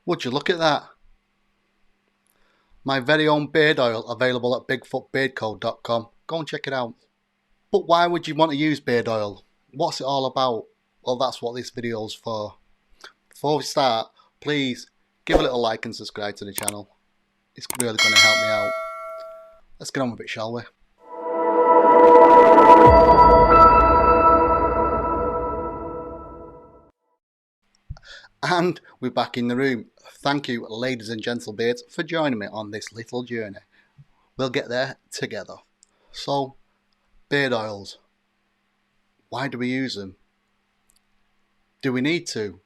Would you look at that? My very own beard oil available at bigfootbeardco.com. Go and check it out. But why would you want to use beard oil? What's it all about? Well, that's what this video is for. Before we start, please give a little like and subscribe to the channel. It's really going to help me out. Let's get on with it, shall we? And we're back in the room. Thank you, ladies and gentlebeards, for joining me on this little journey. We'll get there together. So, beard oils. Why do we use them? Do we need to?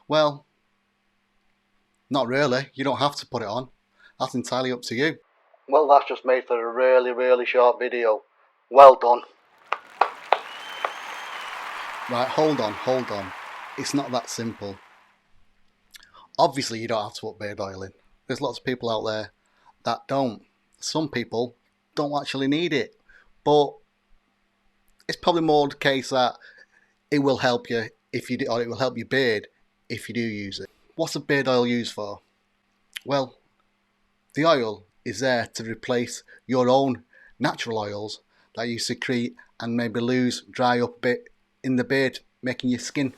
Well, not really. You don't have to put it on. That's entirely up to you. Well, that's just made for a really short video. Well done. Right, hold on. It's not that simple. Obviously, you don't have to put beard oil in. There's lots of people out there that don't. Some people don't actually need it. But it's probably more the case that it will help you if you do, or it will help your beard if you do use it. What's a beard oil used for? Well, the oil is there to replace your own natural oils that you secrete and maybe lose, dry up a bit in the beard, making your skin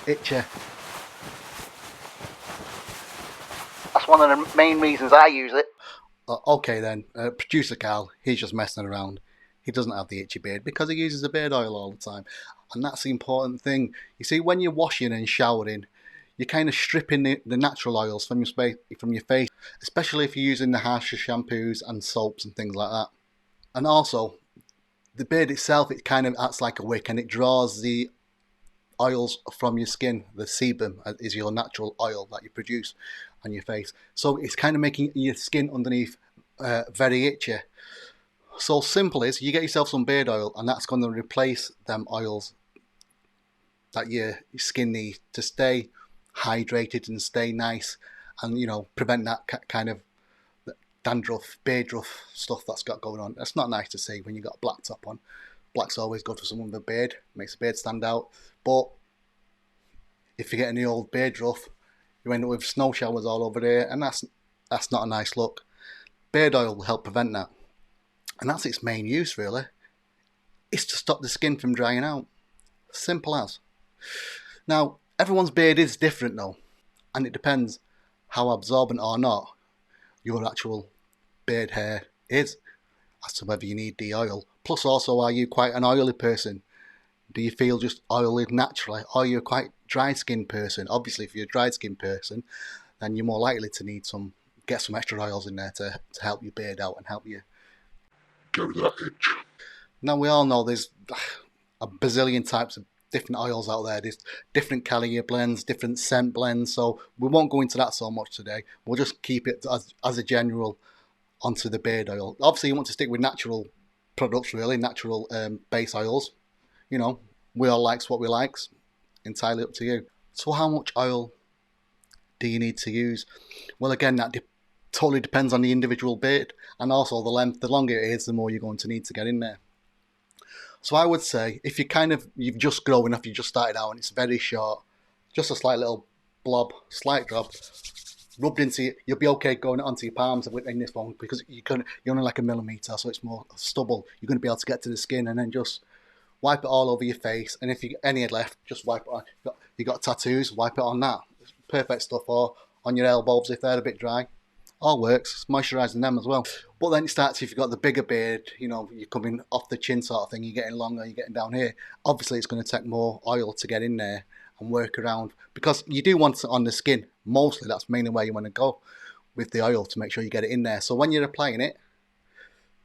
itchy. That's one of the main reasons I use it. Okay then, producer Carl, he's just messing around. He doesn't have the itchy beard because he uses a beard oil all the time. And that's the important thing. You see, when you're washing and showering, you're kind of stripping the natural oils from your face, especially if you're using the harsher shampoos and soaps and things like that. And also, the beard itself, it kind of acts like a wick and it draws the oils from your skin. The sebum is your natural oil that you produce on your face. So it's kind of making your skin underneath very itchy. So simple is, you get yourself some beard oil and that's going to replace them oils that your skin needs to stay hydrated and stay nice and, you know, prevent that kind of dandruff, beardruff stuff that's got going on. That's not nice to see when you got a black top on. Black's always good for someone with a beard, makes the beard stand out. But if you get any old beardruff, you end up with snow showers all over there, and that's not a nice look. Beard oil will help prevent that. And that's its main use, really. It's to stop the skin from drying out. Simple as. Now, everyone's beard is different though, and it depends how absorbent or not your actual beard hair is as to whether you need the oil. Plus also, are you quite an oily person? Do you feel just oily naturally, or are you a quite dry skin person? Obviously, if you're a dry skin person, then you're more likely to get some extra oils in there to help your beard out and help you get rid of that itch. Now, we all know there's a bazillion types of different oils out there. There's different calorie blends, different scent blends, so we won't go into that so much today. We'll just keep it as a general onto the beard oil. Obviously, you want to stick with natural products, really, natural base oils. You know, we all likes what we likes. Entirely up to you. So how much oil do you need to use? Well, again, that totally depends on the individual beard and also the length. The longer it is, the more you're going to need to get in there. So I would say if you've just grown up, you just started out and it's very short, just a slight little blob, slight drop, rubbed into, you'll be okay going onto your palms in this one because you're only like a millimetre, so it's more stubble. You're going to be able to get to the skin and then just wipe it all over your face. And if you get any left, just wipe it on. You got tattoos, wipe it on that. It's perfect stuff. Or on your elbows if they're a bit dry. All works, moisturising them as well. But then it starts, if you've got the bigger beard, you know, you're coming off the chin sort of thing, you're getting longer, you're getting down here. Obviously, it's going to take more oil to get in there and work around. Because you do want it on the skin. Mostly, that's mainly where you want to go with the oil to make sure you get it in there. So when you're applying it,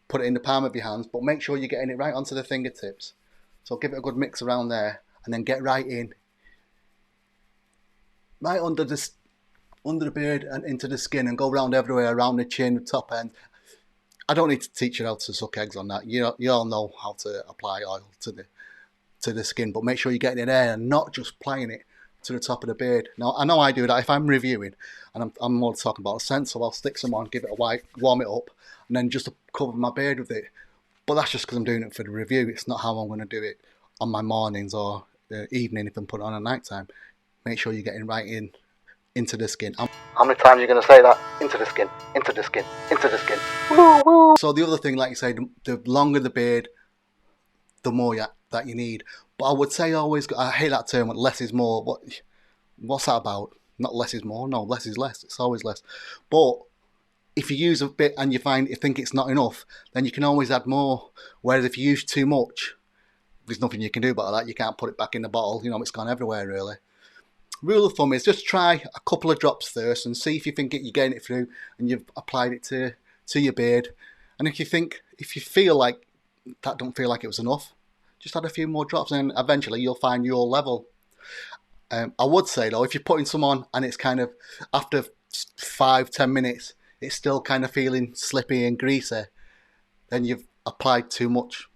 put it in the palm of your hands, but make sure you're getting it right onto the fingertips. So give it a good mix around there and then get right in. Right under the beard and into the skin and go around everywhere, around the chin, the top end. I don't need to teach you how to suck eggs on that. You all know how to apply oil to the skin, but make sure you're getting it there and not just applying it to the top of the beard. Now, I know I do that if I'm reviewing and I'm more talking about a scent, so I'll stick some on, give it a wipe, warm it up, and then just cover my beard with it. But that's just because I'm doing it for the review. It's not how I'm going to do it on my mornings or evening if I'm putting on at night time. Make sure you're getting right in into the skin. How many times are you going to say that? Into the skin, into the skin, into the skin. Woo, woo. So the other thing, like you say, the longer the beard, the more that you need. But I would say always, I hate that term, less is more. What's that about? Not less is more. No, less is less. It's always less. But if you use a bit and you think it's not enough, then you can always add more. Whereas if you use too much, there's nothing you can do about that. You can't put it back in the bottle. You know, it's gone everywhere really. Rule of thumb is just try a couple of drops first and see if you think you're getting it through and you've applied it to your beard. And if you feel like that don't feel like it was enough, just add a few more drops and eventually you'll find your level. I would say though, if you're putting some on and it's kind of after 5-10 minutes, it's still kind of feeling slippy and greasy, then you've applied too much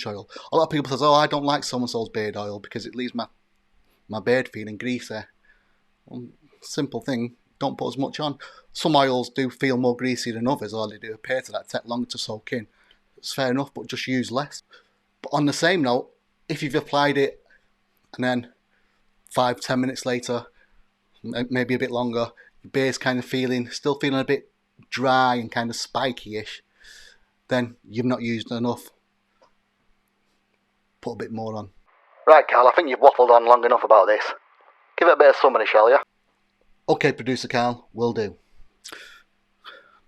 oil. A lot of people say, "Oh, I don't like so-and-so's beard oil because it leaves my beard feeling greasy." Well, simple thing, don't put as much on. Some oils do feel more greasy than others, or they do appear to that, take longer to soak in. It's fair enough, but just use less. But on the same note, if you've applied it and then 5-10 minutes later, maybe a bit longer, your beard's kind of still feeling a bit dry and kind of spiky-ish, then you've not used enough. Put a bit more on. Right, Carl, I think you've waffled on long enough about this. Give it a bit of summary, shall you? Okay, producer Carl, will do.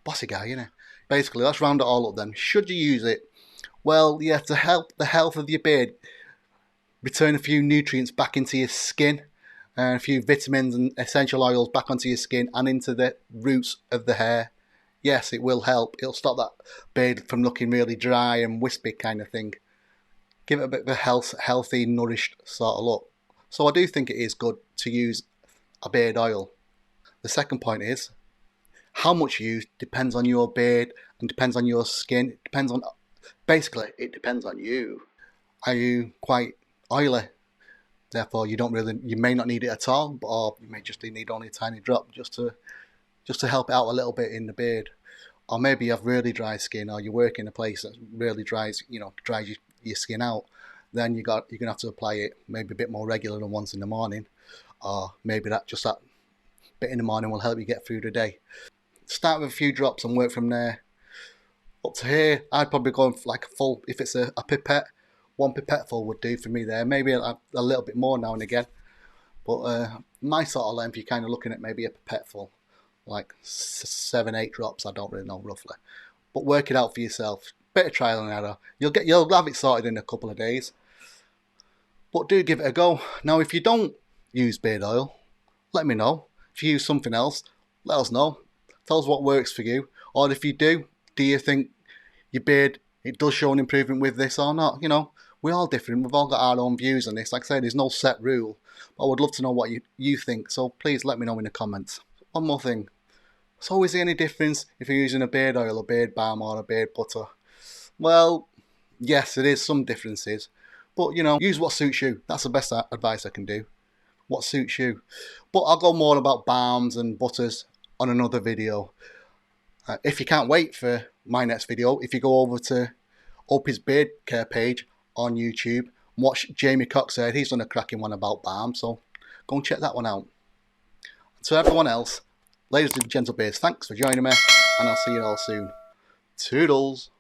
Bossy guy, innit? Basically, let's round it all up then. Should you use it? Well, yeah, to help the health of your beard, return a few nutrients back into your skin, and a few vitamins and essential oils back onto your skin and into the roots of the hair. Yes, it will help. It'll stop that beard from looking really dry and wispy kind of thing. Give it a bit of a healthy, nourished sort of look. So I do think it is good to use a beard oil. The second point is, how much you use depends on your beard and depends on your skin. It depends on you. Are you quite oily? Therefore, you may not need it at all, or you may just need only a tiny drop just to help out a little bit in the beard. Or maybe you have really dry skin, or you work in a place that really dries your skin out. Then you're gonna have to apply it maybe a bit more regular than once in the morning, or maybe that bit in the morning will help you get through the day. Start with a few drops and work from there. Up to here, I'd probably go like a full, if it's a pipette, 1 pipette full would do for me there. Maybe a little bit more now and again. But my sort of length, you're kind of looking at maybe a pipette full, like 7-8 drops. I don't really know roughly, but work it out for yourself. Bit of trial and error. You'll have it sorted in a couple of days. But do give it a go. Now, if you don't use beard oil, let me know. If you use something else, let us know. Tell us what works for you. Or if you do you think your beard, it does show an improvement with this or not? You know, we're all different. We've all got our own views on this. Like I say, there's no set rule. But I would love to know what you think. So please let me know in the comments. One more thing. So is there any difference if you're using a beard oil, a beard balm or a beard butter? Well, yes, there is some differences. But, you know, use what suits you. That's the best advice I can do. What suits you. But I'll go more about balms and butters on another video. If you can't wait for my next video, if you go over to Opie's Beard Care page on YouTube and watch Jamie Coxhead, he's done a cracking one about balm, so go and check that one out. To everyone else, ladies and gentle beards, thanks for joining me, and I'll see you all soon. Toodles!